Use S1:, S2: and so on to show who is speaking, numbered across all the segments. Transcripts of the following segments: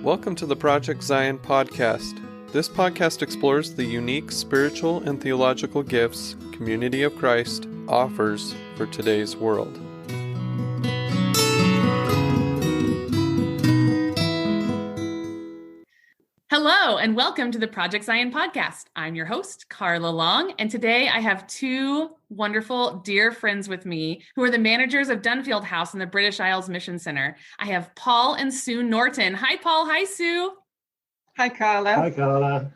S1: Welcome to the Project Zion podcast. This podcast explores the unique spiritual and theological gifts Community of Christ offers for today's world.
S2: Hello, and welcome to the Project Zion podcast. I'm your host, Carla Long, and today I have two wonderful, dear friends with me who are the managers of Dunfield House in the British Isles Mission Center. I have Paul and Sue Norton. Hi, Paul. Hi, Sue.
S3: Hi, Carla.
S4: Hi, Carla.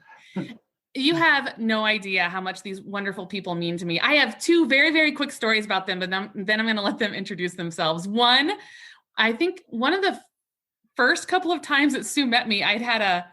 S2: You have no idea how much these wonderful people mean to me. I have two very, very quick stories about them, but then I'm going to let them introduce themselves. One, I think one of the first couple of times that Sue met me, I'd had a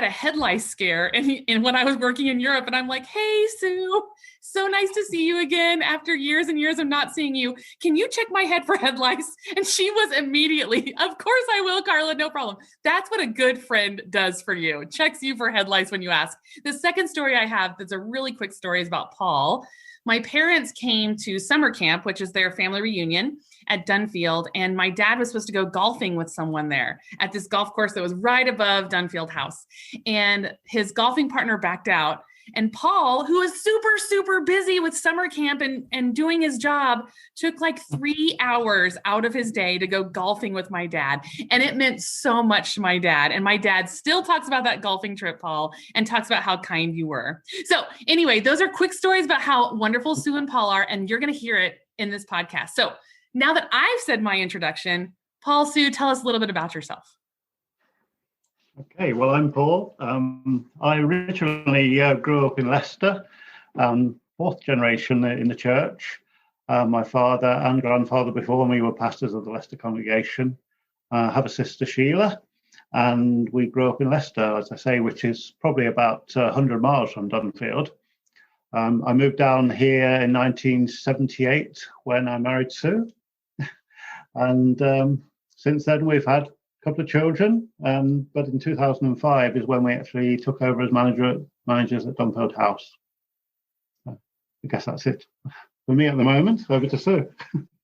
S2: head lice scare and when I was working in Europe, and I'm like, hey, Sue, so nice to see you again after years and years of not seeing you. Can you check my head for head lice? And she was immediately, of course I will, Carla, no problem. That's what a good friend does for you. Checks you for head lice when you ask. The second story I have that's a really quick story is about Paul. My parents came to summer camp, which is their family reunion at Dunfield, and my dad was supposed to go golfing with someone there at this golf course that was right above Dunfield House. And his golfing partner backed out. And Paul, who was super, super busy with summer camp and doing his job, took like 3 hours out of his day to go golfing with my dad. And it meant so much to my dad. And my dad still talks about that golfing trip, Paul, and talks about how kind you were. So anyway, those are quick stories about how wonderful Sue and Paul are. And you're going to hear it in this podcast. So now that I've said my introduction, Paul, Sue, tell us a little bit about yourself.
S4: Okay, well, I'm Paul. I originally grew up in Leicester, fourth generation in the church. My father and grandfather before me were pastors of the Leicester congregation. I have a sister, Sheila, and we grew up in Leicester, as I say, which is probably about 100 miles from Dunfield. I moved down here in 1978 when I married Sue. And since then, we've had couple of children, but in 2005 is when we actually took over as managers at Dunfield House. I guess that's it for me at the moment. Over to Sue.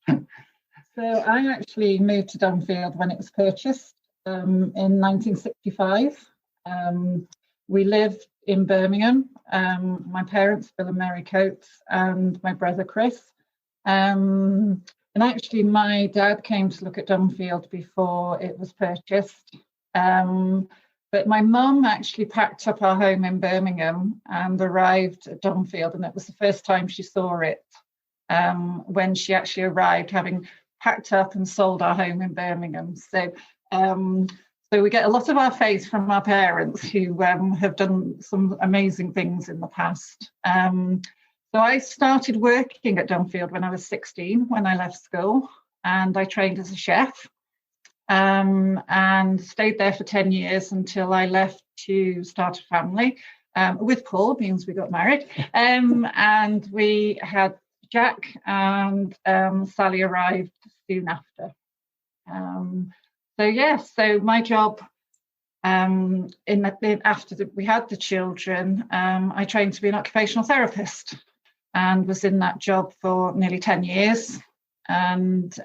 S3: So I actually moved to Dunfield when it was purchased in 1965. We lived in Birmingham. My parents, Bill and Mary Coates, and my brother Chris. And actually, my dad came to look at Dunfield before it was purchased. But my mum actually packed up our home in Birmingham and arrived at Dunfield. And it was the first time she saw it when she actually arrived, having packed up and sold our home in Birmingham. So we get a lot of our faith from our parents who have done some amazing things in the past. So I started working at Dunfield when I was 16, when I left school, and I trained as a chef and stayed there for 10 years until I left to start a family with Paul, means we got married. And we had Jack, and Sally arrived soon after. So my job after we had the children, I trained to be an occupational therapist. And was in that job for nearly 10 years and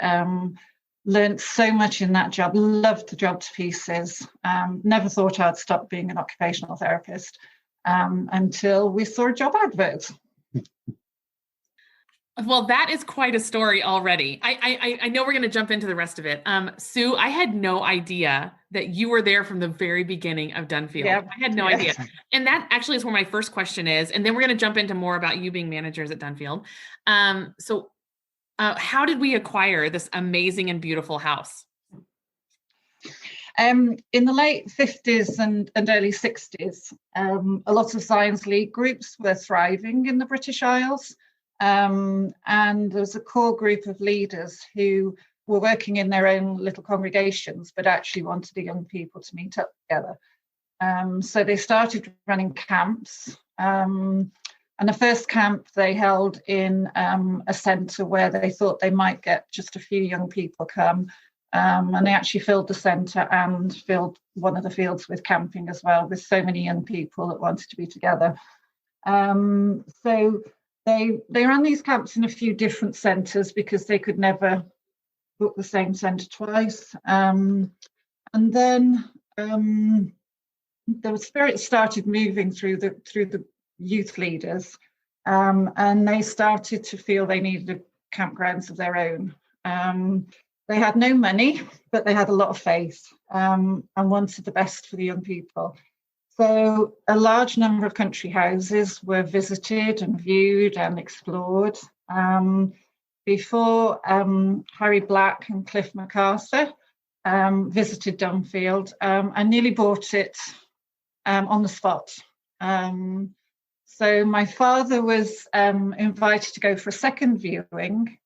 S3: learned so much in that job, loved the job to pieces. Never thought I'd stop being an occupational therapist until we saw a job advert.
S2: Well, that is quite a story already. I know we're going to jump into the rest of it. Sue, I had no idea that you were there from the very beginning of Dunfield. Yeah. I had no idea. And that actually is where my first question is. And then we're going to jump into more about you being managers at Dunfield. So how did we acquire this amazing and beautiful house?
S3: In the late 50s and early 60s, a lot of Zion's League groups were thriving in the British Isles. And there was a core group of leaders who were working in their own little congregations, but actually wanted the young people to meet up together. So they started running camps. And the first camp they held in a centre where they thought they might get just a few young people come. And they actually filled the centre and filled one of the fields with camping as well, with so many young people that wanted to be together. So they ran these camps in a few different centres because they could never book the same centre twice. And then the spirit started moving through the youth leaders, and they started to feel they needed campgrounds of their own. They had no money, but they had a lot of faith, and wanted the best for the young people. So a large number of country houses were visited and viewed and explored. Before Harry Black and Cliff MacArthur visited Dunfield, I nearly bought it on the spot. So my father was invited to go for a second viewing,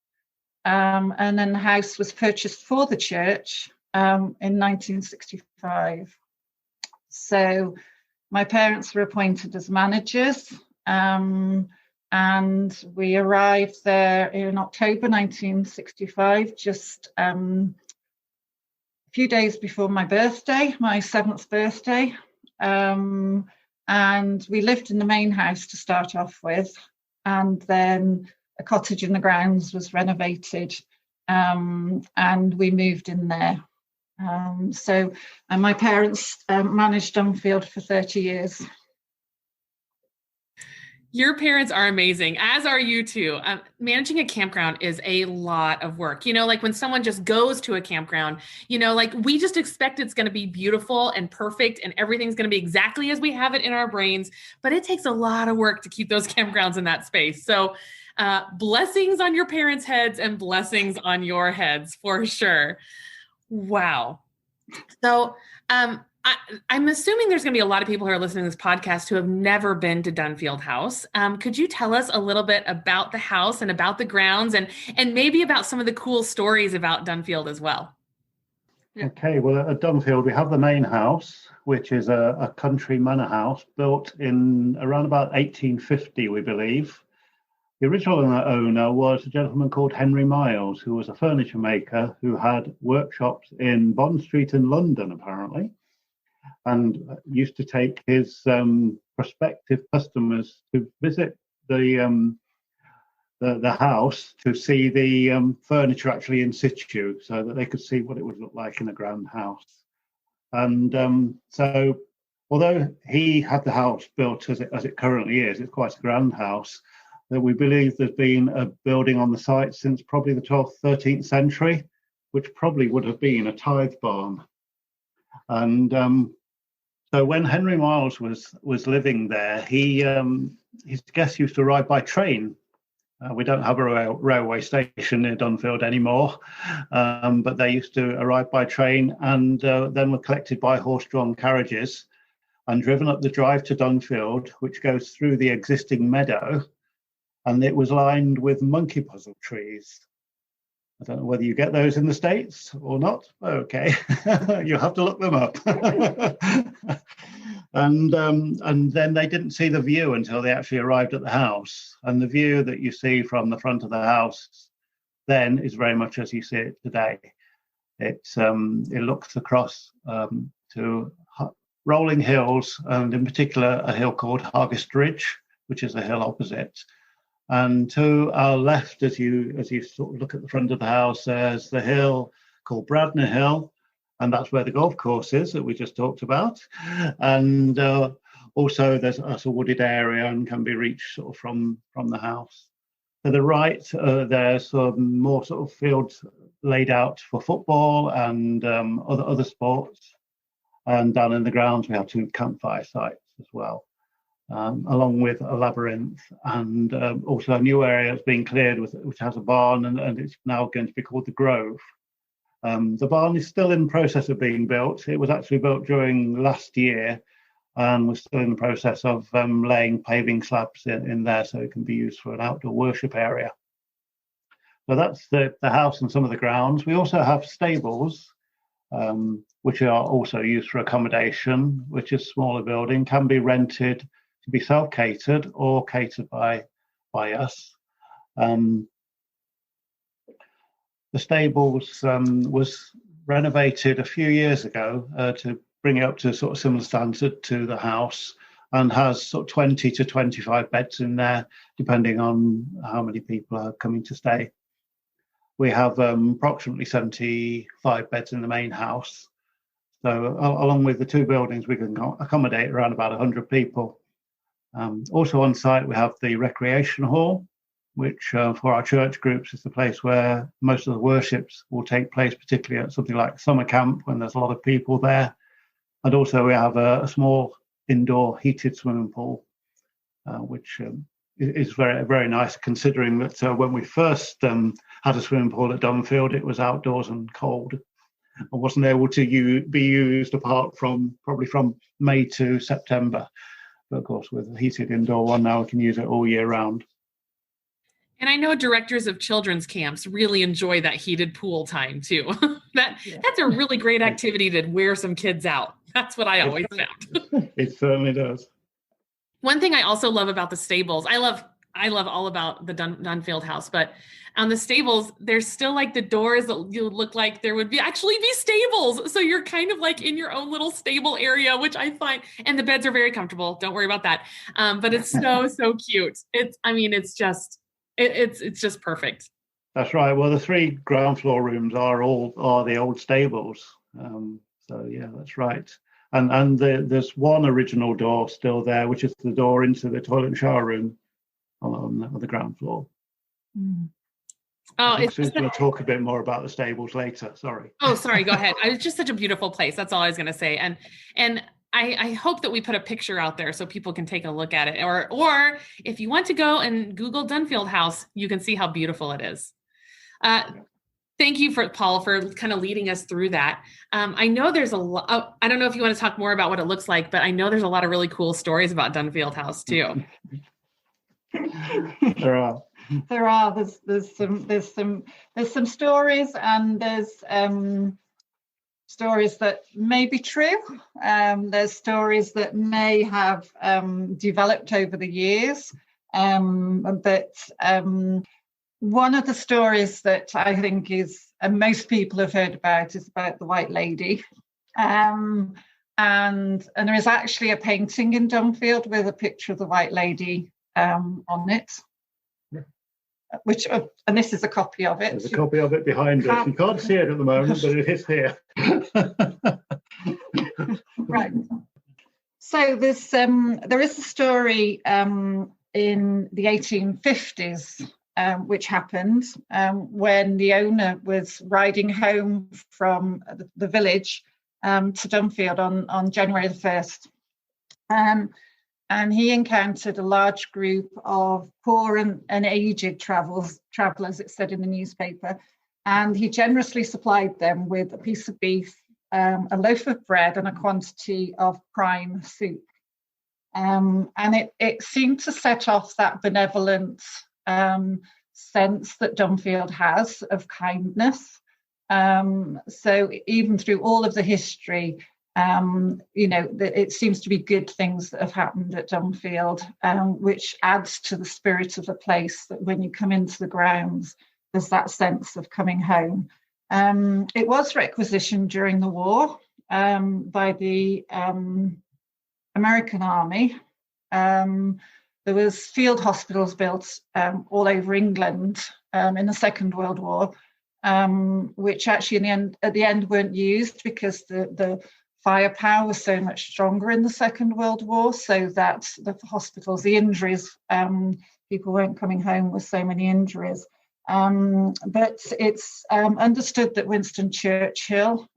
S3: and then the house was purchased for the church in 1965. So my parents were appointed as managers, and we arrived there in October 1965, just a few days before my birthday, my 7th birthday. And we lived in the main house to start off with, and then a cottage in the grounds was renovated, and we moved in there. So my parents managed Dunfield for 30 years.
S2: Your parents are amazing, as are you two. Managing a campground is a lot of work. You know, like when someone just goes to a campground, you know, like we just expect it's going to be beautiful and perfect and everything's going to be exactly as we have it in our brains. But it takes a lot of work to keep those campgrounds in that space. So blessings on your parents' heads and blessings on your heads for sure. Wow. So I'm assuming there's going to be a lot of people who are listening to this podcast who have never been to Dunfield House. Could you tell us a little bit about the house and about the grounds and maybe about some of the cool stories about Dunfield as well?
S4: Okay, well, at Dunfield, we have the main house, which is a country manor house built in around about 1850, we believe. The original owner was a gentleman called Henry Miles, who was a furniture maker who had workshops in Bond Street in London, apparently, and used to take his prospective customers to visit the house to see the furniture actually in situ, so that they could see what it would look like in a grand house. And so, although he had the house built as it currently is, it's quite a grand house. That we believe there's been a building on the site since probably the 12th, 13th century, which probably would have been a tithe barn. And so when Henry Miles was living there, his guests used to arrive by train. We don't have a railway station near Dunfield anymore, but they used to arrive by train and then were collected by horse-drawn carriages and driven up the drive to Dunfield, which goes through the existing meadow. And it was lined with monkey puzzle trees. I don't know whether you get those in the States or not. Okay, you'll have to look them up. And then they didn't see the view until they actually arrived at the house. And the view that you see from the front of the house then is very much as you see it today. It looks across to rolling hills, and in particular a hill called Hargest Ridge, which is a hill opposite. And to our left, as you sort of look at the front of the house, there's the hill called Bradner Hill, and that's where the golf course is that we just talked about. And also there's a wooded area and can be reached sort of from the house. To the right, there's some more sort of fields laid out for football and other sports. And down in the grounds, we have 2 campfire sites as well. Along with a labyrinth and also a new area that's being cleared which has a barn, and it's now going to be called the Grove. The barn is still in the process of being built. It was actually built during last year and we're still in the process of laying paving slabs in there so it can be used for an outdoor worship area. So that's the house and some of the grounds. We also have stables, which are also used for accommodation, which is a smaller building, can be rented to be self-catered or catered by us. The stables was renovated a few years ago to bring it up to sort of similar standard to the house, and has sort of 20 to 25 beds in there, depending on how many people are coming to stay. We have approximately 75 beds in the main house. So along with the two buildings, we can accommodate around about 100 people. Also on site, we have the recreation hall, which for our church groups is the place where most of the worships will take place, particularly at something like summer camp when there's a lot of people there. And also we have a small indoor heated swimming pool, which is very, very nice, considering that when we first had a swimming pool at Dunfield, it was outdoors and cold and wasn't able to be used apart from probably from May to September. But of course, with a heated indoor one now, we can use it all year round.
S2: And I know directors of children's camps really enjoy that heated pool time too. That's a really great activity to wear some kids out. That's what I always found.
S4: It certainly does.
S2: One thing I also love about the stables, I love all about the Dunfield House, but on the stables, there's still like the doors that you look like there would actually be stables. So you're kind of like in your own little stable area, which I find, and the beds are very comfortable. Don't worry about that. But it's so cute. It's just perfect.
S4: That's right. Well, the 3 ground floor rooms are the old stables. So yeah, that's right. And there's one original door still there, which is the door into the toilet and shower room on the ground floor.
S2: Mm. Oh,
S4: it's going to talk a bit more about the stables later. Sorry.
S2: Oh, sorry. Go ahead. It's just such a beautiful place. That's all I was going to say. And I hope that we put a picture out there so people can take a look at it. Or if you want to go and Google Dunfield House, you can see how beautiful it is. Thank you, Paul, for kind of leading us through that. I know there's a lot. I don't know if you want to talk more about what it looks like, but I know there's a lot of really cool stories about Dunfield House too.
S4: There are.
S3: There's some stories, and there's stories that may be true. There's stories that may have developed over the years. But one of the stories that I think is, and most people have heard about, is about the White Lady. And there is actually a painting in Dunfield with a picture of the White Lady on it. Which, and this is a copy of it.
S4: There's a copy of it behind us. You can't see it at the moment, but it is here.
S3: Right. So there is a story in the 1850s which happened when the owner was riding home from the village to Dunfield on January the 1st. And he encountered a large group of poor and aged travellers, it said in the newspaper, and he generously supplied them with a piece of beef, a loaf of bread, and a quantity of prime soup. And it seemed to set off that benevolent sense that Dunfield has of kindness. So even through all of the history, it seems to be good things that have happened at Dunfield, which adds to the spirit of the place, that when you come into the grounds, there's that sense of coming home. It was requisitioned during the war by the American Army. There was field hospitals built all over England in the Second World War, which actually at the end weren't used because the firepower was so much stronger in the Second World War, so that the hospitals, the injuries, people weren't coming home with so many injuries. But it's understood that Winston Churchill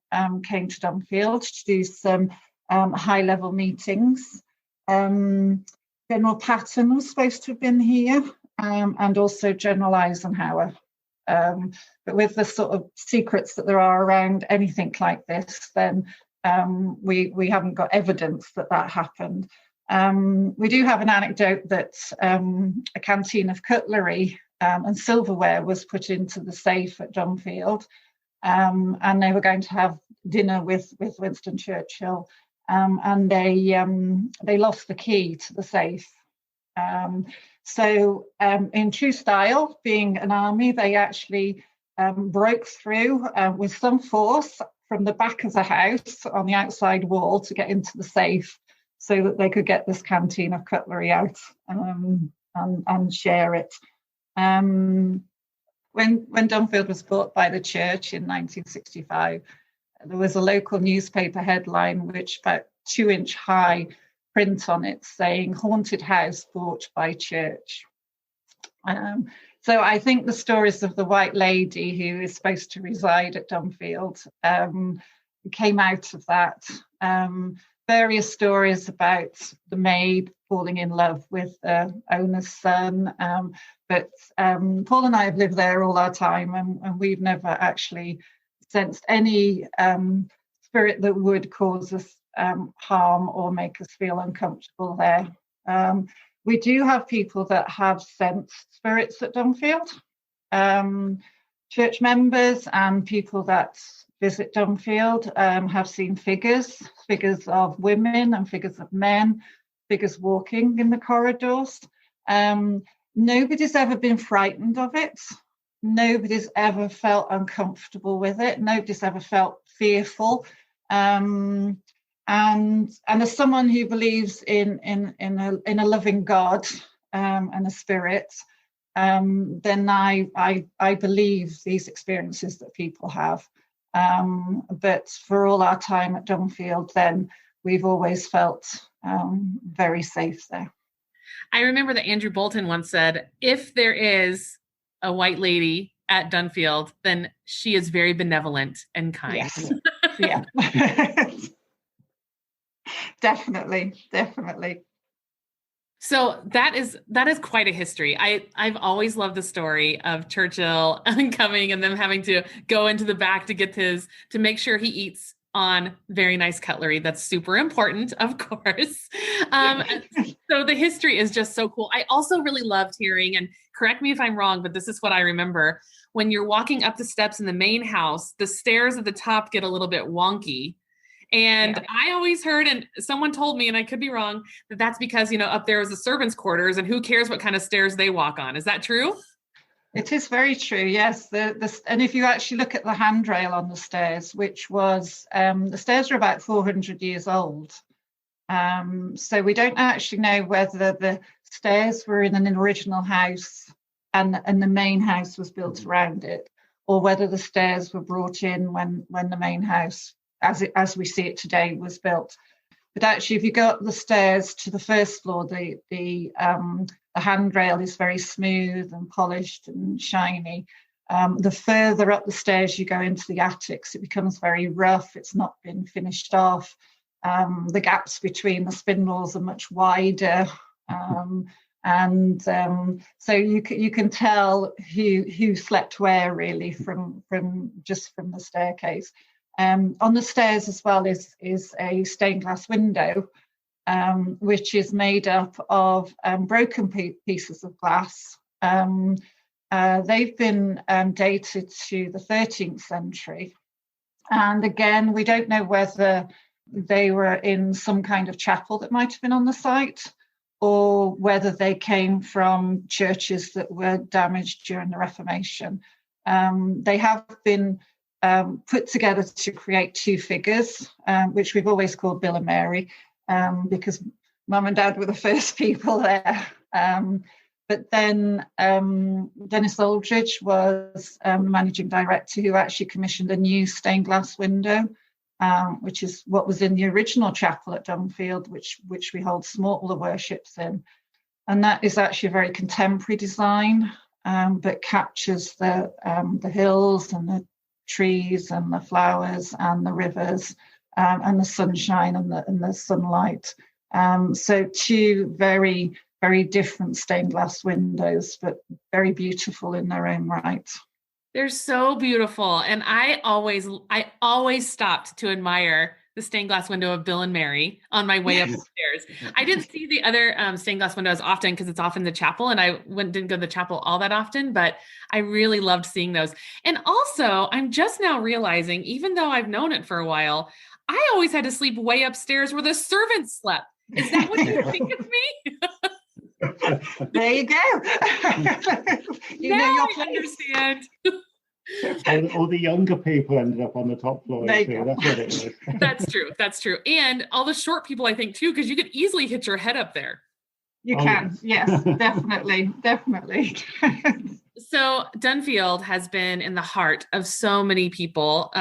S3: came to Dunfield to do some high-level meetings. General Patton was supposed to have been here, and also General Eisenhower. But with the sort of secrets that there are around anything like this, then we haven't got evidence that happened. We do have an anecdote that a canteen of cutlery and silverware was put into the safe at Dunfield, and they were going to have dinner with Winston Churchill, and they lost the key to the safe. So in true style, being an army, they actually broke through with some force from the back of the house on the outside wall to get into the safe, so that they could get this canteen of cutlery out and share it. When Dunfield was bought by the church in 1965, there was a local newspaper headline which about 2-inch high print on it saying "Haunted House Bought by Church." So I think the stories of the White Lady who is supposed to reside at Dunfield came out of that. Various stories about the maid falling in love with the owner's son. But Paul and I have lived there all our time, and we've never actually sensed any spirit that would cause us harm or make us feel uncomfortable there. We do have people that have sensed spirits at Dunfield, church members and people that visit Dunfield have seen figures of women and figures of men, figures walking in the corridors. Nobody's ever been frightened of it. Nobody's ever felt uncomfortable with it. Nobody's ever felt fearful. And as someone who believes in a loving God and a spirit, then I believe these experiences that people have. But for all our time at Dunfield, then we've always felt very safe there.
S2: I remember that Andrew Bolton once said, if there is a white lady at Dunfield, then she is very benevolent and kind.
S3: Yes. Yeah. Definitely.
S2: So that is quite a history. I've always loved the story of Churchill coming and them having to go into the back to make sure he eats on very nice cutlery. That's super important, of course. So the history is just so cool. I also really loved hearing, and correct me if I'm wrong, but this is what I remember. When you're walking up the steps in the main house, the stairs at the top get a little bit wonky. And I always heard, and someone told me, and I could be wrong, that that's because, up there is the servants' quarters, and who cares what kind of stairs they walk on. Is that true?
S3: It is very true, yes. And if you actually look at the handrail on the stairs, which was, the stairs are about 400 years old. So we don't actually know whether the stairs were in an original house and the main house was built around it, or whether the stairs were brought in when the main house, as we see it today, was built. But actually, if you go up the stairs to the first floor, the handrail is very smooth and polished and shiny. The further up the stairs you go into the attics, it becomes very rough. It's not been finished off. The gaps between the spindles are much wider. So you can tell who slept where, really, from the staircase. On the stairs as well is a stained glass window, which is made up of broken pieces of glass. They've been dated to the 13th century. And again, we don't know whether they were in some kind of chapel that might have been on the site, or whether they came from churches that were damaged during the Reformation. They have been put together to create two figures, which we've always called Bill and Mary, because Mum and Dad were the first people there. But then Dennis Aldridge was managing director, who actually commissioned a new stained glass window, which is what was in the original chapel at Dunfield, which we hold smaller worships in. And that is actually a very contemporary design, but captures the hills and the trees and the flowers and the rivers and the sunshine and the sunlight. So two very, very different stained glass windows, but very beautiful in their own right.
S2: They're so beautiful. And I always stopped to admire the stained glass window of Bill and Mary on my way up the stairs. I didn't see the other stained glass windows often because it's often the chapel, and I didn't go to the chapel all that often, but I really loved seeing those. And also, I'm just now realizing, even though I've known it for a while, I always had to sleep way upstairs where the servants slept. Is that what you think of me?
S3: There you go.
S2: Now I understand.
S4: And all the younger people ended up on the top floor too. That's what it was. That's true. And all the short people, I think, too, because you could easily hit your head up there.
S3: You can, yes, definitely.
S2: So Dunfield has been in the heart of so many people.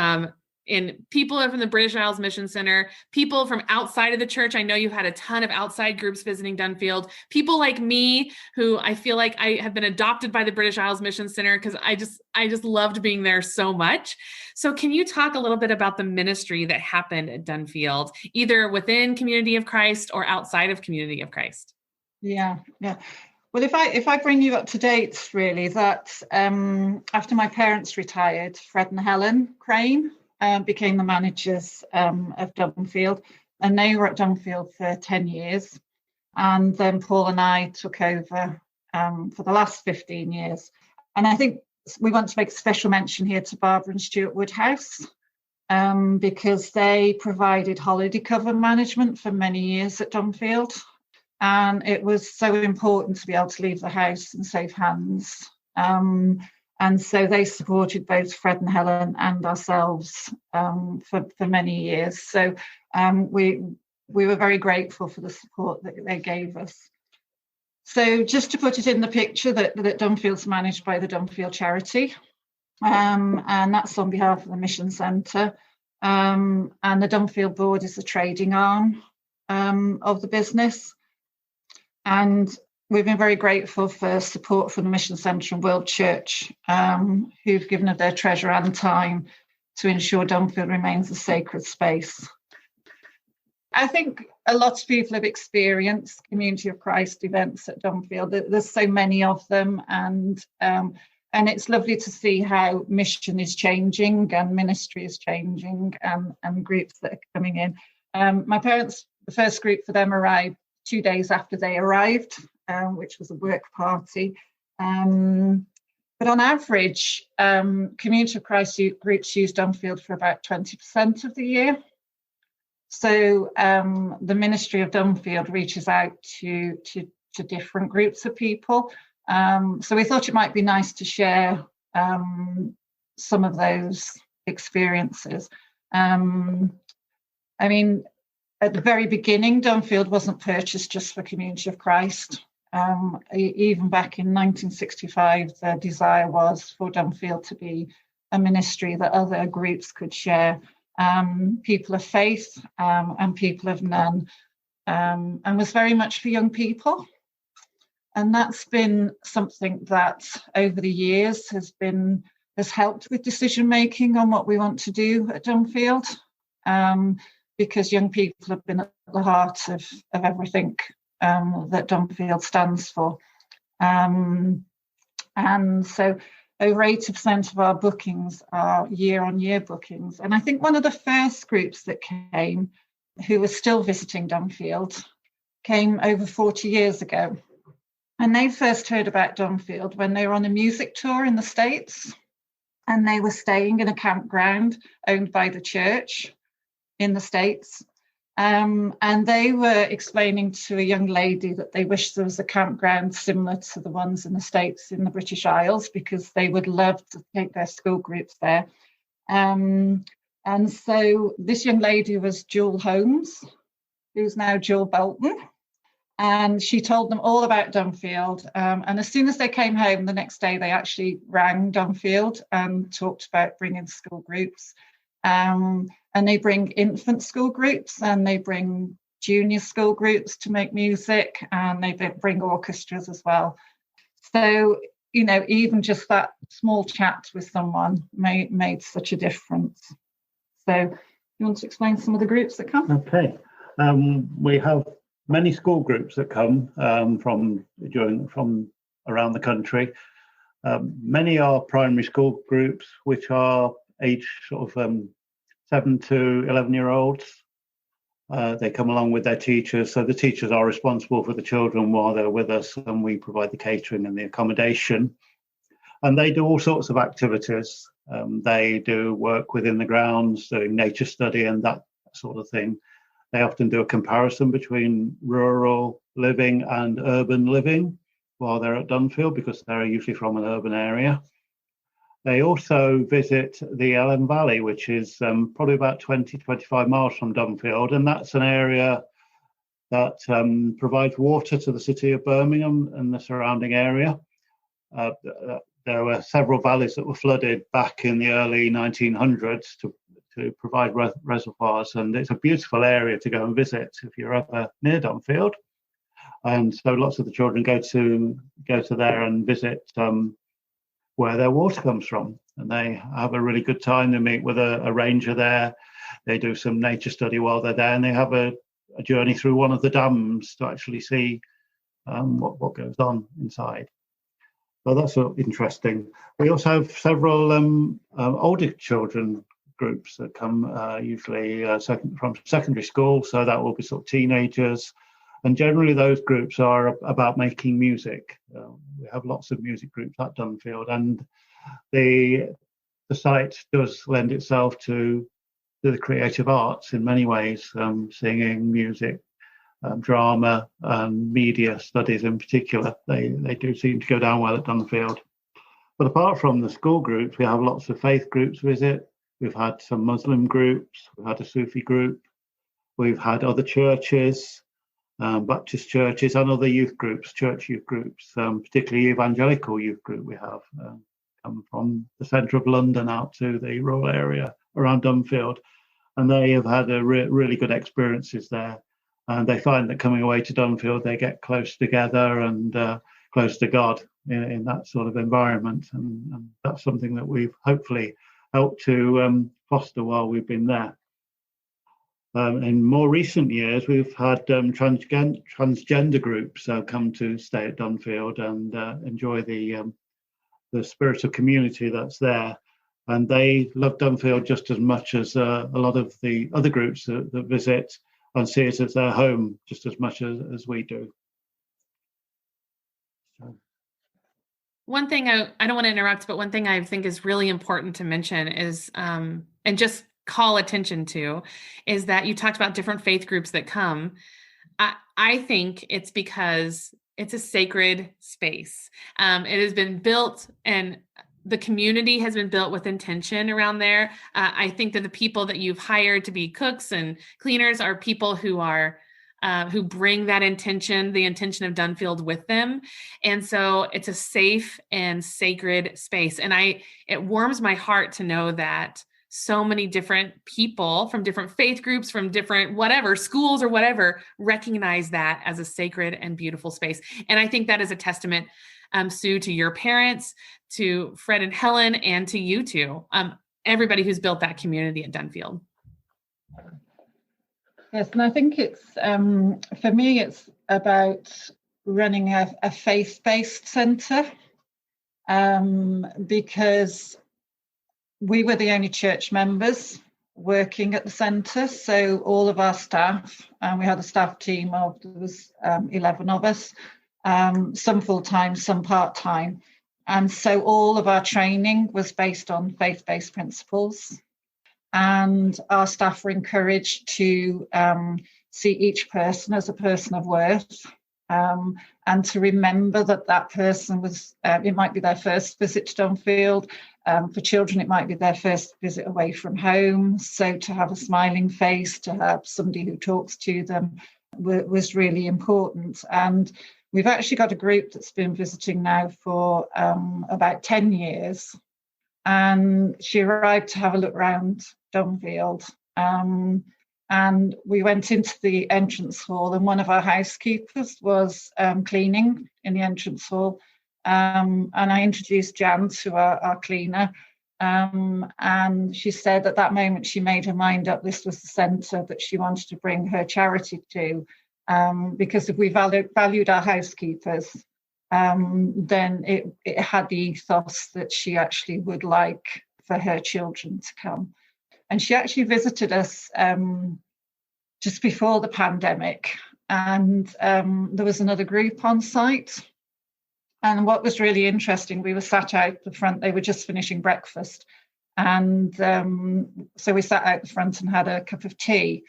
S2: in people from the British Isles Mission Center, people from outside of the church. I know you've had a ton of outside groups visiting Dunfield, people like me who I feel like I have been adopted by the British Isles Mission Center because I just loved being there so much. So can you talk a little bit about the ministry that happened at Dunfield, either within Community of Christ or outside of Community of Christ?
S3: Yeah. Well, if I bring you up to date, really, that after my parents retired, Fred and Helen Crane became the managers of Dunfield, and they were at Dunfield for 10 years. And then Paul and I took over for the last 15 years. And I think we want to make a special mention here to Barbara and Stuart Woodhouse, because they provided holiday cover management for many years at Dunfield. And it was so important to be able to leave the house in safe hands. And so they supported both Fred and Helen and ourselves for many years. So we were very grateful for the support that they gave us. So just to put it in the picture, that Dunfield's managed by the Dunfield Charity, and that's on behalf of the Mission Centre. And the Dunfield Board is the trading arm of the business. And we've been very grateful for support from the Mission Centre and World Church, who've given of their treasure and time to ensure Dunfield remains a sacred space. I think a lot of people have experienced Community of Christ events at Dunfield. There's so many of them, and it's lovely to see how mission is changing and ministry is changing, and groups that are coming in. My parents, the first group for them arrived 2 days after they arrived, which was a work party. But on average, Community of Christ groups use Dunfield for about 20% of the year. So the ministry of Dunfield reaches out to different groups of people. So we thought it might be nice to share some of those experiences. I mean, at the very beginning, Dunfield wasn't purchased just for Community of Christ. Even back in 1965, the desire was for Dunfield to be a ministry that other groups could share, people of faith and people of none, and was very much for young people. And that's been something that over the years has helped with decision making on what we want to do at Dunfield. Because young people have been at the heart of everything that Dunfield stands for. And so over 80% of our bookings are year-on-year bookings. And I think one of the first groups that came, who were still visiting Dunfield, came over 40 years ago. And they first heard about Dunfield when they were on a music tour in the States. And they were staying in a campground owned by the church in the States. And they were explaining to a young lady that they wished there was a campground similar to the ones in the States in the British Isles, because they would love to take their school groups there. And so this young lady was Jewel Holmes, who's now Jewel Bolton. And she told them all about Dunfield. And as soon as they came home the next day, they actually rang Dunfield and talked about bringing school groups. And they bring infant school groups, and they bring junior school groups to make music, and they bring orchestras as well. So, you know, even just that small chat with someone made such a difference. So you want to explain some of the groups that come?
S4: Okay. We have many school groups that come from around the country. Many are primary school groups, which are age sort of 7 to 11-year-olds. They come along with their teachers. So the teachers are responsible for the children while they're with us, and we provide the catering and the accommodation. And they do all sorts of activities. They do work within the grounds, doing nature study and that sort of thing. They often do a comparison between rural living and urban living while they're at Dunfield, because they're usually from an urban area. They also visit the Ellen Valley, which is probably about 20-25 miles from Dunfield, and that's an area that provides water to the city of Birmingham and the surrounding area. There were several valleys that were flooded back in the early 1900s to to provide reservoirs, and it's a beautiful area to go and visit if you're ever near Dunfield. And so lots of the children go to there and visit where their water comes from, and they have a really good time. They meet with a ranger there. They do some nature study while they're there, and they have a journey through one of the dams to actually see what goes on inside. So that's interesting. We also have several older children groups that come usually from secondary school, so that will be sort of teenagers. And generally those groups are about making music. We have lots of music groups at Dunfield, and the site does lend itself to the creative arts in many ways, singing, music, drama, and media studies in particular. They do seem to go down well at Dunfield. But apart from the school groups, we have lots of faith groups visit. We've had some Muslim groups, we've had a Sufi group, we've had other churches, Baptist churches, and other youth groups, church youth groups, particularly evangelical youth group we have, come from the centre of London out to the rural area around Dunfield. And they have had really good experiences there. And they find that coming away to Dunfield, they get close together and close to God in that sort of environment. And that's something that we've hopefully helped to foster while we've been there. In more recent years, we've had transgender groups come to stay at Dunfield and enjoy the spirit of community that's there. And they love Dunfield just as much as a lot of the other groups that visit, and see it as their home just as much as we do. So.
S2: One thing I don't want to interrupt, but one thing I think is really important to mention is, and just call attention to, is that you talked about different faith groups that come. I think it's because it's a sacred space. It has been built, and the community has been built with intention around there. I think that the people that you've hired to be cooks and cleaners are people who are who bring that intention, the intention of Dunfield, with them. And so it's a safe and sacred space. And it warms my heart to know that so many different people from different faith groups, from different whatever schools or whatever, recognize that as a sacred and beautiful space. And I think that is a testament, Sue, to your parents, to Fred and Helen, and to you two, everybody who's built that community at Dunfield.
S3: Yes, and I think it's, for me, it's about running a faith-based centre, because we were the only church members working at the centre. So all of our staff, we had a staff team of, there was 11 of us, some full-time, some part-time. And so all of our training was based on faith-based principles. And our staff were encouraged to see each person as a person of worth, and to remember that person was, it might be their first visit to Dunfield. For children, it might be their first visit away from home. So to have a smiling face, to have somebody who talks to them was really important. And we've actually got a group that's been visiting now for about 10 years. And she arrived to have a look around Dunfield. And we went into the entrance hall, and one of our housekeepers was cleaning in the entrance hall. And I introduced Jan to our cleaner. And she said at that moment she made her mind up, this was the centre that she wanted to bring her charity to. Because if we valued our housekeepers, then it had the ethos that she actually would like for her children to come. And she actually visited us just before the pandemic, and there was another group on site. And what was really interesting, we were sat out the front, they were just finishing breakfast. And so we sat out the front and had a cup of tea.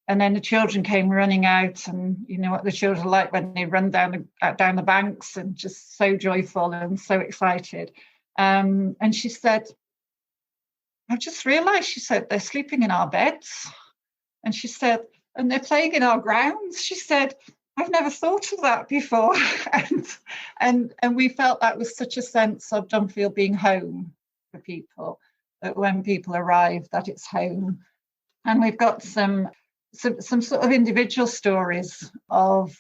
S3: And then the children came running out, and you know what the children are like when they run down the banks, and just so joyful and so excited. And she said, I've just realised, she said, they're sleeping in our beds. And she said, and they're playing in our grounds. She said, I've never thought of that before. and we felt that was such a sense of Dunfield being home for people. that when people arrive, that it's home. And we've got some sort of individual stories of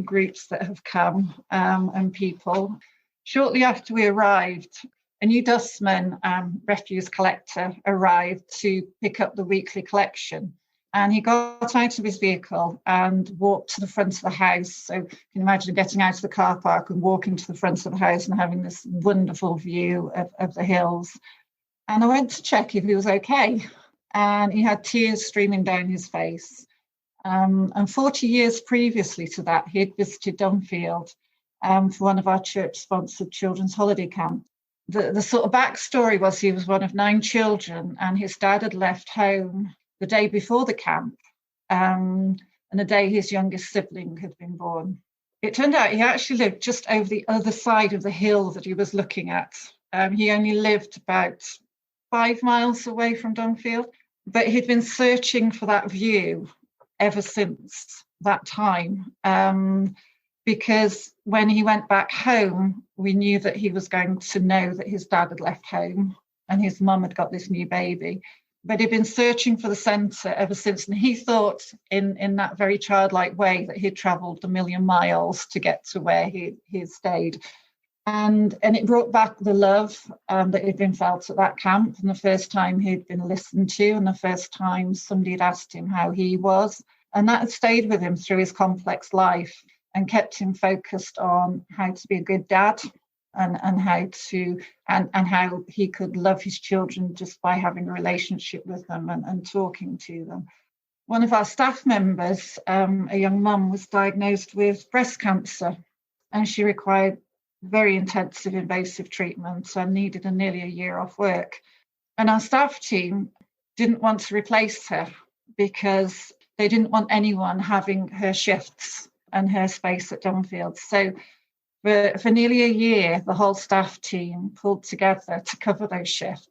S3: groups that have come and people. Shortly after we arrived, a new dustman refuse collector arrived to pick up the weekly collection. And he got out of his vehicle and walked to the front of the house. So you can imagine getting out of the car park and walking to the front of the house and having this wonderful view of the hills. And I went to check if he was okay. And he had tears streaming down his face. And 40 years previously to that, he had visited Dunfield for one of our church-sponsored children's holiday camps. The sort of backstory was he was one of 9 children, and his dad had left home the day before the camp, and the day his youngest sibling had been born. It turned out he actually lived just over the other side of the hill that he was looking at. He only lived about 5 miles away from Dunfield, but he'd been searching for that view ever since that time, because when he went back home, we knew that he was going to know that his dad had left home and his mum had got this new baby. But he'd been searching for the centre ever since, and he thought in that very childlike way that he'd travelled 1,000,000 miles to get to where he stayed. And it brought back the love that had been felt at that camp, and the first time he'd been listened to, and the first time somebody had asked him how he was. And that had stayed with him through his complex life and kept him focused on how to be a good dad, and how he could love his children just by having a relationship with them and talking to them. One of our staff members, a young mum, was diagnosed with breast cancer, and she required very intensive invasive treatment and needed nearly a year off work. And our staff team didn't want to replace her because they didn't want anyone having her shifts and her space at Dunfield. So for nearly a year, the whole staff team pulled together to cover those shifts,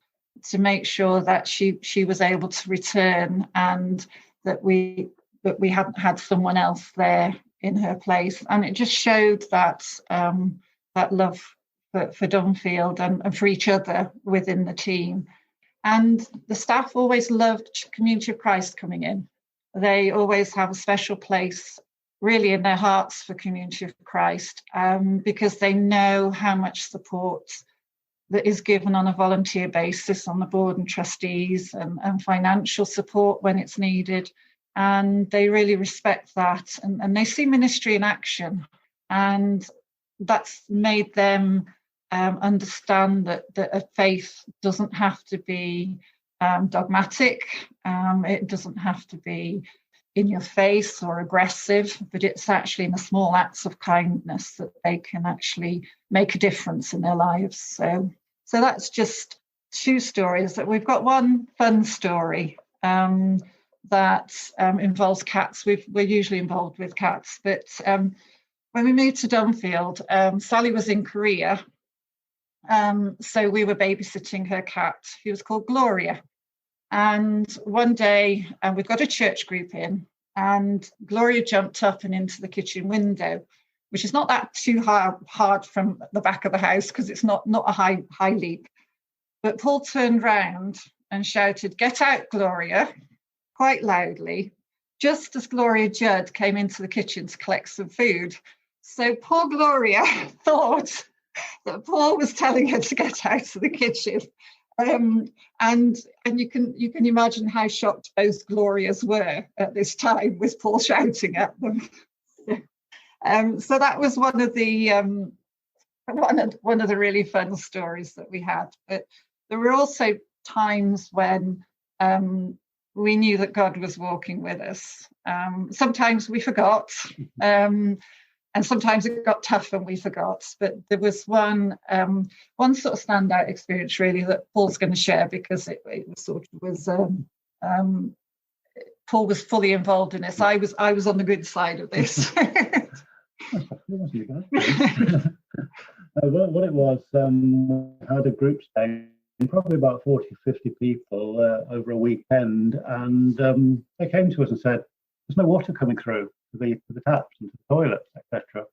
S3: to make sure that she was able to return, and that we hadn't had someone else there in her place. And it just showed that love for Dunfield and for each other within the team. And the staff always loved Community of Christ coming in. They always have a special place really in their hearts for Community of Christ, because they know how much support that is given on a volunteer basis on the board and trustees, and financial support when it's needed. And they really respect that, and they see ministry in action. And that's made them understand that a faith doesn't have to be dogmatic. It doesn't have to be in your face or aggressive, but it's actually in the small acts of kindness that they can actually make a difference in their lives. So that's just 2 stories. That we've got one fun story that involves cats. We're usually involved with cats, but when we moved to Dunfield, Sally was in Korea, so we were babysitting her cat, who was called Gloria. And one day, we've got a church group in, and Gloria jumped up and into the kitchen window, which is not that too hard from the back of the house, because it's not a high leap. But Paul turned round and shouted, "Get out, Gloria," quite loudly, just as Gloria Judd came into the kitchen to collect some food. So poor Gloria thought that Paul was telling her to get out of the kitchen. And you can imagine how shocked both Glorias were at this time with Paul shouting at them. So that was one of the really fun stories that we had. But there were also times when we knew that God was walking with us. Sometimes we forgot, and sometimes it got tough and we forgot. But there was one sort of standout experience really that Paul's going to share, because it was Paul was fully involved in this. I was on the good side of this.
S4: What it was, had a group stay, probably about 40, 50 people over a weekend, and they came to us and said, "There's no water coming through to the taps and to the toilets, etc."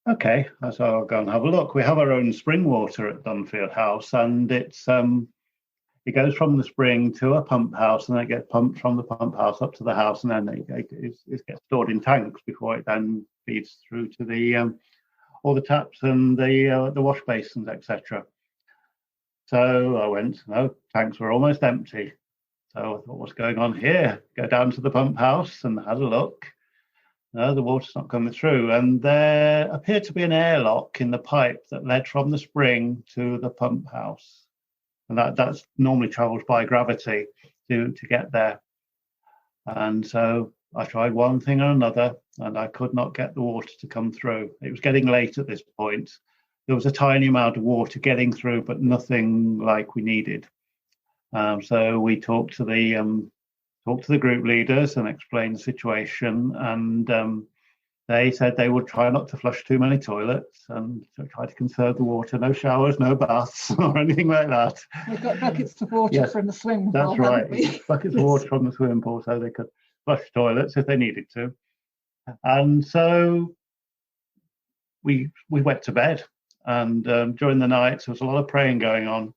S4: Okay, so I'll go and have a look. We have our own spring water at Dunfield House, and it's it goes from the spring to a pump house, and then it gets pumped from the pump house up to the house, and then it gets stored in tanks before it then feeds through to the all the taps and the wash basins, etc. So I went, no, tanks were almost empty. So I thought, what's going on here? Go down to the pump house and had a look. No, the water's not coming through. And there appeared to be an airlock in the pipe that led from the spring to the pump house. And that's normally travels by gravity to get there. And so I tried one thing and another, and I could not get the water to come through. It was getting late at this point. There was a tiny amount of water getting through, but nothing like we needed. So we talked to the group leaders and explained the situation, and they said they would try not to flush too many toilets and try to conserve the water. No showers, no baths, or anything like that.
S3: We've got buckets of water from the swimming pool.
S4: That's right, buckets of water from the swimming pool, so they could flush toilets if they needed to. And so we went to bed, and during the night there was a lot of praying going on,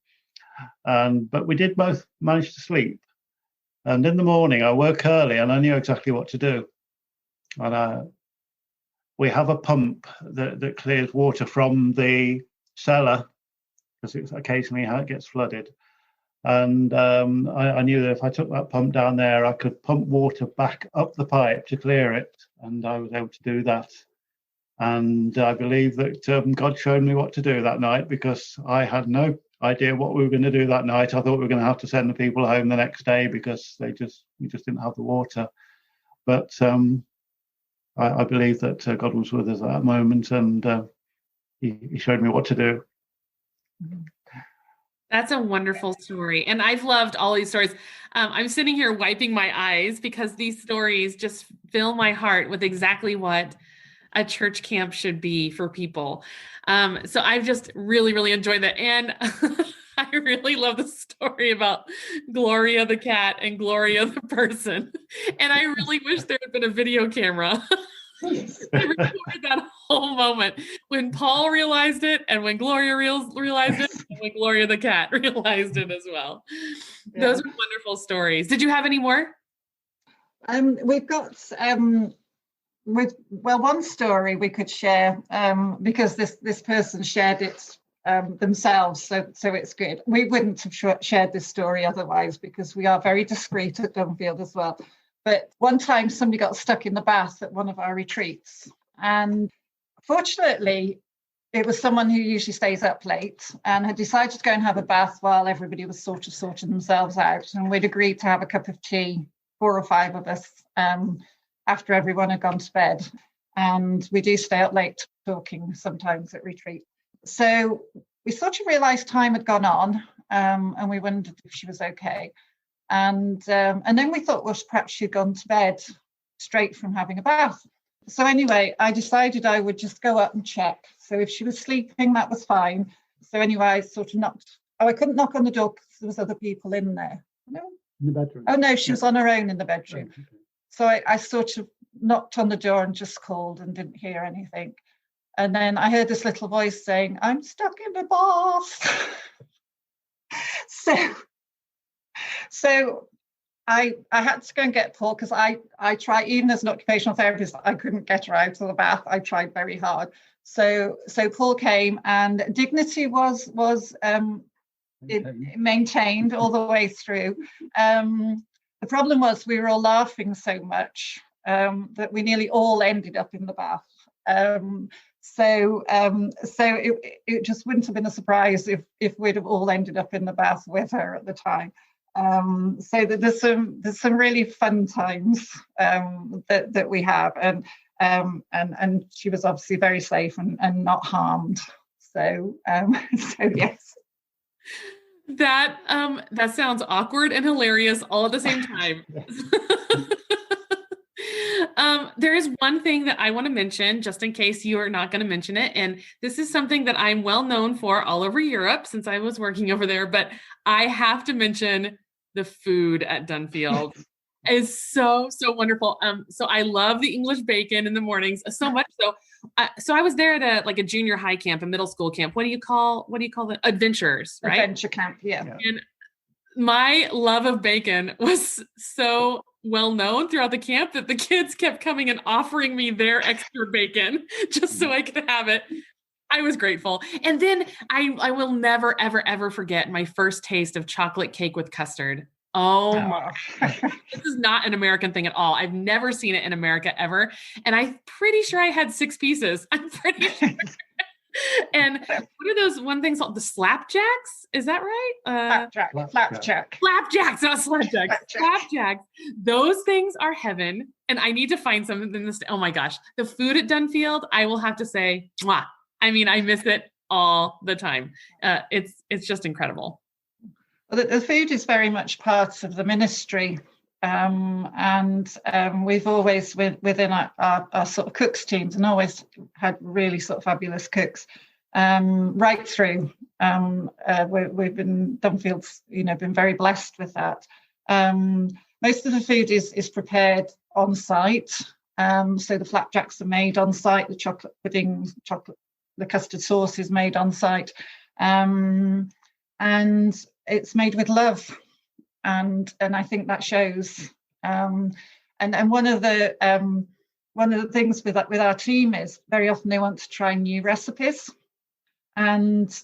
S4: but we did both manage to sleep. And in the morning I woke early and I knew exactly what to do. And we have a pump that clears water from the cellar, because it's occasionally how it gets flooded. And I knew that if I took that pump down there, I could pump water back up the pipe to clear it. And I was able to do that. And I believe that God showed me what to do that night, because I had no idea what we were going to do that night. I thought we were going to have to send the people home the next day because we just didn't have the water. But I believe that God was with us at that moment, and he showed me what to do.
S2: That's a wonderful story. And I've loved all these stories. I'm sitting here wiping my eyes because these stories just fill my heart with exactly what a church camp should be for people. So I've just really, really enjoyed that. And I really love the story about Gloria the cat and Gloria the person. And I really wish there had been a video camera. I recorded that whole moment when Paul realized it, and when Gloria realized it, and when Gloria the cat realized it as well. Yeah. Those are wonderful stories. Did you have any more?
S3: We've got one story we could share, because this person shared it themselves, so it's good. We wouldn't have shared this story otherwise, because we are very discreet at Dunfield as well. But one time somebody got stuck in the bath at one of our retreats, and fortunately it was someone who usually stays up late and had decided to go and have a bath while everybody was sort of sorting themselves out, and we'd agreed to have a cup of tea, 4 or 5 of us, after everyone had gone to bed. And we do stay up late talking sometimes at retreat. So we sort of realised time had gone on, and we wondered if she was okay. And then we thought, well, perhaps she'd gone to bed straight from having a bath. So anyway, I decided I would just go up and check. So if she was sleeping, that was fine. So anyway, I sort of knocked. I couldn't knock on the door because there was other people in there. No?
S4: In the bedroom?
S3: Oh, no, she was on her own in the bedroom. Okay. So I sort of knocked on the door and just called and didn't hear anything. And then I heard this little voice saying, "I'm stuck in the bath." So I had to go and get Paul, because I tried, even as an occupational therapist, I couldn't get her out of the bath. I tried very hard. So Paul came, and dignity was maintained all the way through. The problem was we were all laughing so much that we nearly all ended up in the bath. So it just wouldn't have been a surprise if we'd have all ended up in the bath with her at the time. So there's some really fun times that we have, and she was obviously very safe and not harmed. So yes.
S2: That sounds awkward and hilarious all at the same time. There is one thing that I want to mention, just in case you are not going to mention it. And this is something that I'm well known for all over Europe since I was working over there. But I have to mention the food at Dunfield is so wonderful. So I love the English bacon in the mornings so much. So I was there at a junior high camp, a middle school camp. What do you call the adventurers, right?
S3: Adventure camp, yeah.
S2: And My love of bacon was so well known throughout the camp that the kids kept coming and offering me their extra bacon just so I could have it. I was grateful. And then I will never, ever, ever forget my first taste of chocolate cake with custard. Oh my. This is not an American thing at all. I've never seen it in America ever. And I'm pretty sure I had 6 pieces. I'm pretty sure. And what are those one things called? The slapjacks? Is that right?
S3: Flapjack.
S2: Flapjacks, not slapjacks. Flapjacks. Those things are heaven. And I need to find something in this. Oh my gosh. The food at Dunfield, I will have to say, mwah. I mean, I miss it all the time. It's just incredible.
S3: Well, the food is very much part of the ministry. And we've always, within our sort of cooks teams, and always had really sort of fabulous cooks right through. We've been, Dunfield's, been very blessed with that. Most of the food is prepared on site. So the flapjacks are made on site, the chocolate pudding, the custard sauce is made on site. And it's made with love. And I think that shows. And one of the things with our team is very often they want to try new recipes, and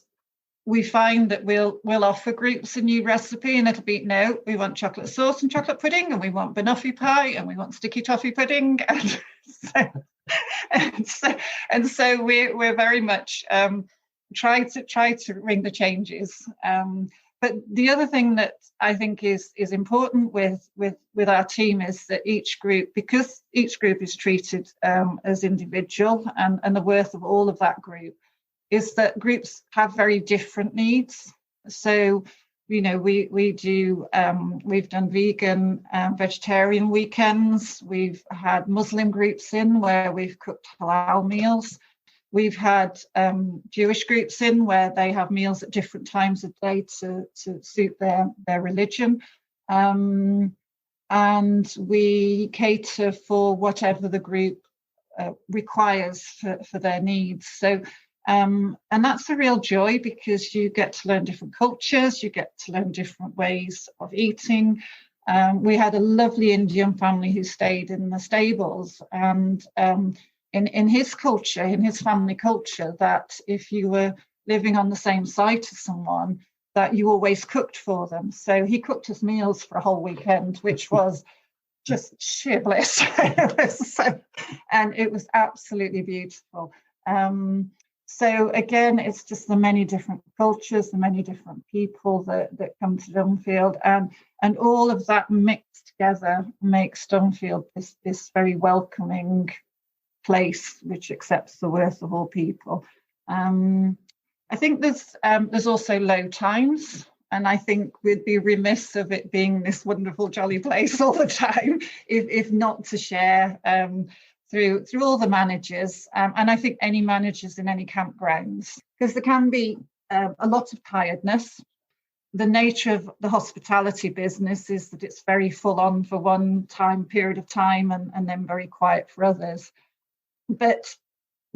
S3: we find that we'll offer groups a new recipe, and it'll be, no, we want chocolate sauce and chocolate pudding, and we want banoffee pie, and we want sticky toffee pudding, and so we're very much try to bring the changes. But the other thing that I think is important with our team is that each group, because each group is treated as individual, and the worth of all of that group is that groups have very different needs. So, we do, we've done vegan, vegetarian weekends. We've had Muslim groups in where we've cooked halal meals. We've had Jewish groups in where they have meals at different times of day to suit their religion. And we cater for whatever the group requires for their needs. So, and that's a real joy, because you get to learn different cultures, you get to learn different ways of eating. We had a lovely Indian family who stayed in the stables, and in his culture, in his family culture, that if you were living on the same site as someone, that you always cooked for them. So he cooked us meals for a whole weekend, which was just sheer bliss. And it was absolutely beautiful. So again, it's just the many different cultures, the many different people that come to Dunfield, and all of that mixed together makes Dunfield this very welcoming place which accepts the worth of all people. I think there's also low times, and I think we'd be remiss of it being this wonderful jolly place all the time if not to share through all the managers, and I think any managers in any campgrounds, because there can be a lot of tiredness. The nature of the hospitality business is that it's very full on for one period of time, and then very quiet for others. But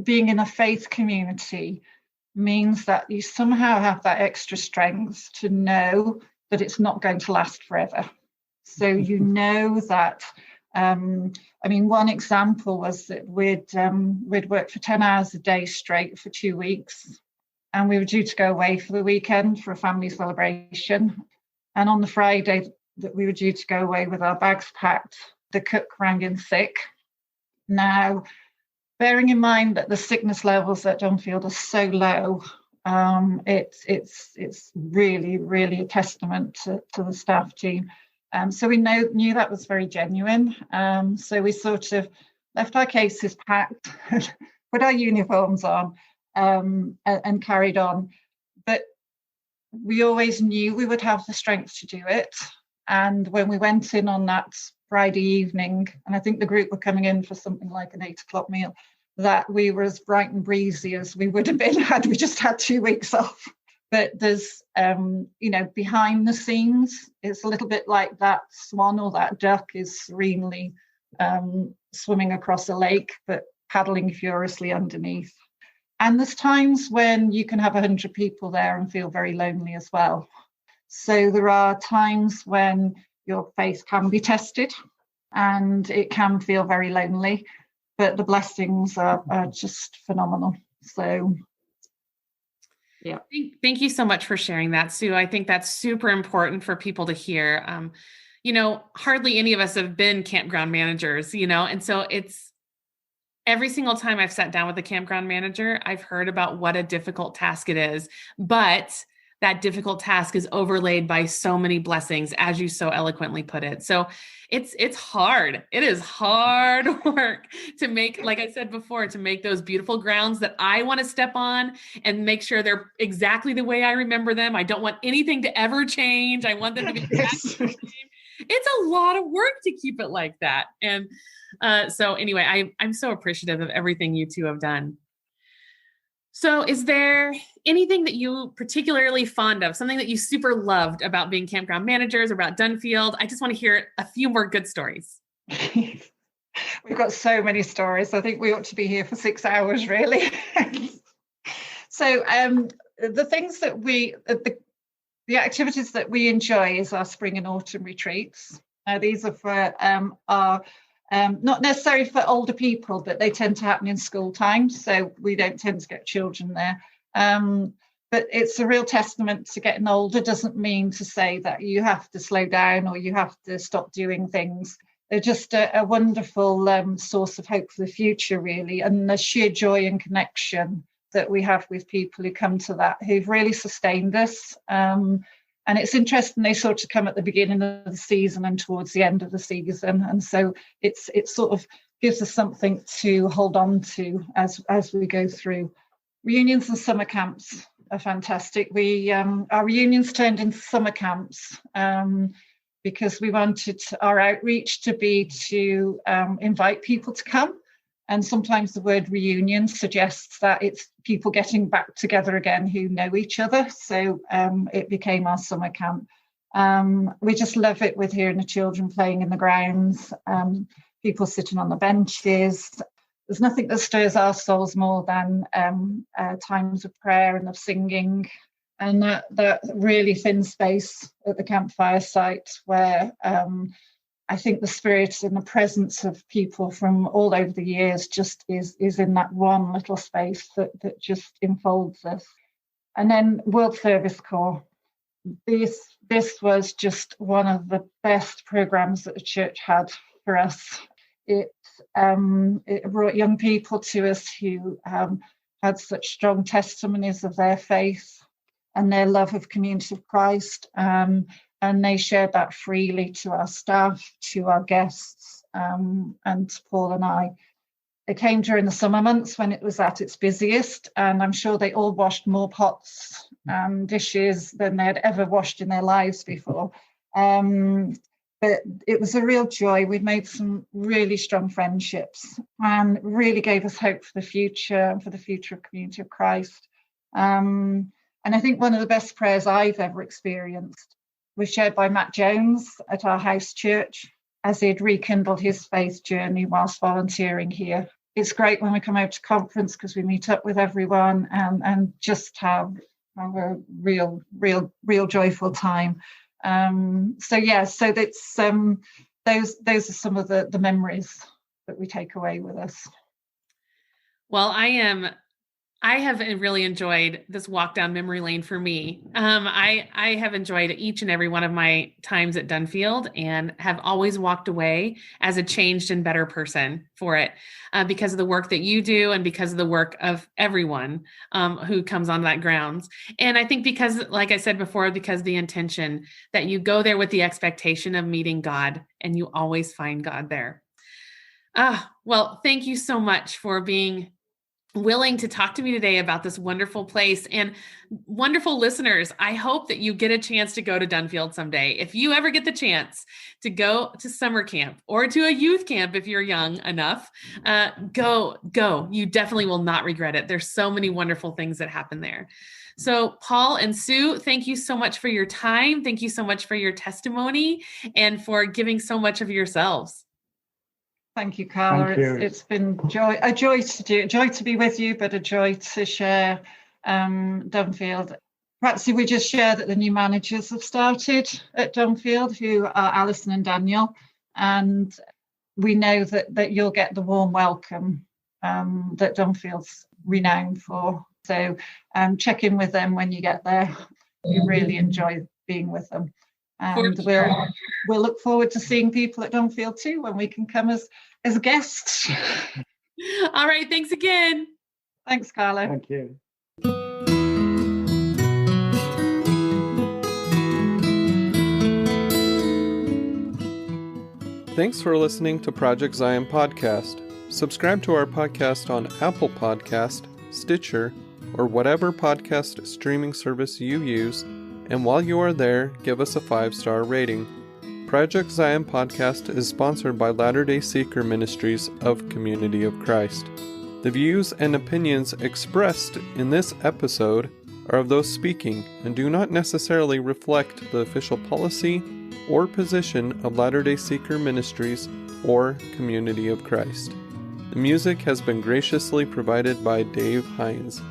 S3: being in a faith community means that you somehow have that extra strength to know that it's not going to last forever. So you know that, one example was that we'd worked for 10 hours a day straight for 2 weeks, and we were due to go away for the weekend for a family celebration. And on the Friday that we were due to go away with our bags packed, the cook rang in sick. Now, bearing in mind that the sickness levels at Dunfield are so low, it's really, really a testament to the staff team. So we knew that was very genuine. So we sort of left our cases packed, put our uniforms on, and carried on. But we always knew we would have the strength to do it. And when we went in on that Friday evening, and I think the group were coming in for something like an 8 o'clock meal, that we were as bright and breezy as we would have been had we just had 2 weeks off. But there's, behind the scenes, it's a little bit like that swan or that duck is serenely swimming across a lake, but paddling furiously underneath. And there's times when you can have 100 people there and feel very lonely as well. So there are times when your faith can be tested and it can feel very lonely, but the blessings are just phenomenal. So, yeah.
S2: Thank you so much for sharing that, Sue. I think that's super important for people to hear. Hardly any of us have been campground managers, and so it's every single time I've sat down with a campground manager, I've heard about what a difficult task it is, but that difficult task is overlaid by so many blessings, as you so eloquently put it. So it's hard. It is hard work to make, like I said before, to make those beautiful grounds that I want to step on and make sure they're exactly the way I remember them. I don't want anything to ever change. I want them to be exactly the same. It's a lot of work to keep it like that. And so anyway, I'm so appreciative of everything you two have done. So is there anything that you particularly fond of, something that you super loved about being campground managers, about Dunfield? I just want to hear a few more good stories.
S3: We've got so many stories. I think we ought to be here for 6 hours, really. So the things that the activities that we enjoy is our spring and autumn retreats. These are for our not necessarily for older people, but they tend to happen in school time, so we don't tend to get children there. But it's a real testament to getting older. Doesn't mean to say that you have to slow down or you have to stop doing things. They're just a wonderful source of hope for the future, really, and the sheer joy and connection that we have with people who come to that, who've really sustained us. And it's interesting, they sort of come at the beginning of the season and towards the end of the season. And so it sort of gives us something to hold on to as we go through. Reunions and summer camps are fantastic. Our reunions turned into summer camps because we wanted our outreach to be to invite people to come. And sometimes the word reunion suggests that it's people getting back together again who know each other. So it became our summer camp. We just love it with hearing the children playing in the grounds, people sitting on the benches. There's nothing that stirs our souls more than times of prayer and of singing. And that really thin space at the campfire site where I think the spirit and the presence of people from all over the years just is in that one little space that just enfolds us. And then World Service Corps. This was just one of the best programs that the church had for us. It brought young people to us who had such strong testimonies of their faith and their love of community of Christ. And they shared that freely to our staff, to our guests, and to Paul and I. It came during the summer months when it was at its busiest, and I'm sure they all washed more pots and dishes than they had ever washed in their lives before. But it was a real joy. We'd made some really strong friendships and really gave us hope for the future and for the future of Community of Christ. And I think one of the best prayers I've ever experienced was shared by Matt Jones at our house church as he'd rekindled his faith journey whilst volunteering here. It's great when we come out to conference because we meet up with everyone and just have a real joyful time. So that's those are some of the memories that we take away with us.
S2: Well, I have really enjoyed this walk down memory lane for me. I have enjoyed each and every one of my times at Dunfield and have always walked away as a changed and better person for it because of the work that you do and because of the work of everyone who comes on that grounds. And I think because, like I said before, because the intention that you go there with the expectation of meeting God and you always find God there. Well, thank you so much for being willing to talk to me today about this wonderful place. And wonderful listeners, I hope that you get a chance to go to Dunfield someday. If you ever get the chance to go to summer camp or to a youth camp, if you're young enough, go. You definitely will not regret it. There's so many wonderful things that happen there. So Paul and Sue, thank you so much for your time. Thank you so much for your testimony and for giving so much of yourselves.
S3: Thank you, Carla. It's been a joy to be with you, but a joy to share Dunfield. perhaps we just share that the new managers have started at Dunfield, who are Alison and Daniel, and we know that you'll get the warm welcome that Dunfield's renowned for. So check in with them when you get there. You really enjoy being with them. And we'll look forward to seeing people at Dunfield too when we can come as guests.
S2: All right. Thanks again.
S3: Thanks, Carla.
S4: Thank you.
S1: Thanks for listening to Project Zion Podcast. Subscribe to our podcast on Apple Podcast, Stitcher, or whatever podcast streaming service you use, and while you are there, give us a 5-star rating. Project Zion Podcast is sponsored by Latter-day Seeker Ministries of Community of Christ. The views and opinions expressed in this episode are of those speaking and do not necessarily reflect the official policy or position of Latter-day Seeker Ministries or Community of Christ. The music has been graciously provided by Dave Hines.